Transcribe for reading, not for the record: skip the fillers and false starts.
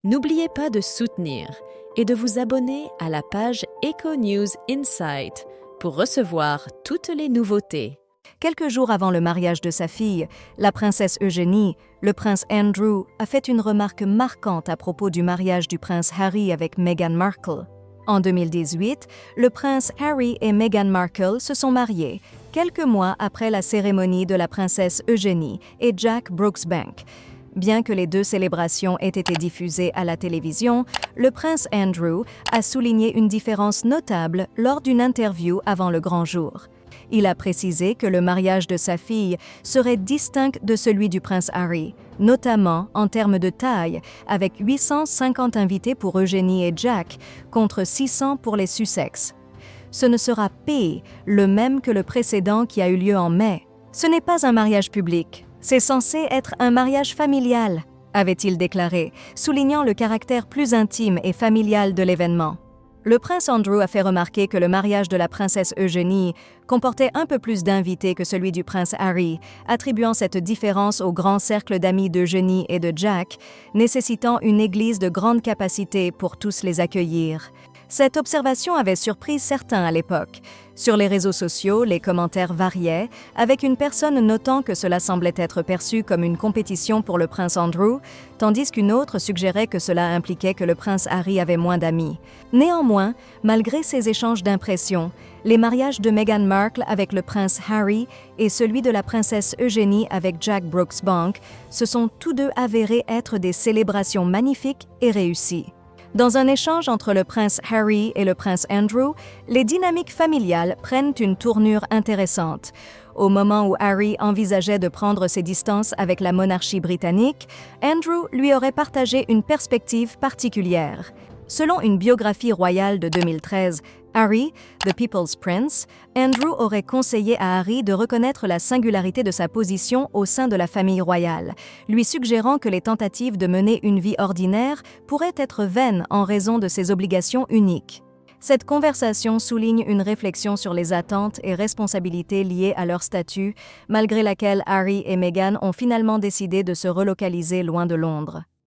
N'oubliez pas de soutenir et de vous abonner à la page Eco News Insight pour recevoir toutes les nouveautés. Quelques jours avant le mariage de sa fille, la princesse Eugénie, le prince Andrew a fait une remarque marquante à propos du mariage du prince Harry avec Meghan Markle. En 2018, le prince Harry et Meghan Markle se sont mariés, quelques mois après la cérémonie de la princesse Eugénie et Jack Brooksbank. Bien que les deux célébrations aient été diffusées à la télévision, le prince Andrew a souligné une différence notable lors d'une interview avant le grand jour. Il a précisé que le mariage de sa fille serait distinct de celui du prince Harry, notamment en termes de taille, avec 850 invités pour Eugénie et Jack, contre 600 pour les Sussex. Ce ne sera pas le même que le précédent qui a eu lieu en mai. Ce n'est pas un mariage public, c'est censé être un mariage familial, avait-il déclaré, soulignant le caractère plus intime et familial de l'événement. Le prince Andrew a fait remarquer que le mariage de la princesse Eugénie comportait un peu plus d'invités que celui du prince Harry, attribuant cette différence au grand cercle d'amis d'Eugénie et de Jack, nécessitant une église de grande capacité pour tous les accueillir. Cette observation avait surpris certains à l'époque. Sur les réseaux sociaux, les commentaires variaient, avec une personne notant que cela semblait être perçu comme une compétition pour le prince Andrew, tandis qu'une autre suggérait que cela impliquait que le prince Harry avait moins d'amis. Néanmoins, malgré ces échanges d'impressions, les mariages de Meghan Markle avec le prince Harry et celui de la princesse Eugénie avec Jack Brooksbank se sont tous deux avérés être des célébrations magnifiques et réussies. Dans un échange entre le prince Harry et le prince Andrew, les dynamiques familiales prennent une tournure intéressante. Au moment où Harry envisageait de prendre ses distances avec la monarchie britannique, Andrew lui aurait partagé une perspective particulière. Selon une biographie royale de 2013, Harry, The People's Prince, Andrew aurait conseillé à Harry de reconnaître la singularité de sa position au sein de la famille royale, lui suggérant que les tentatives de mener une vie ordinaire pourraient être vaines en raison de ses obligations uniques. Cette conversation souligne une réflexion sur les attentes et responsabilités liées à leur statut, malgré laquelle Harry et Meghan ont finalement décidé de se relocaliser loin de Londres.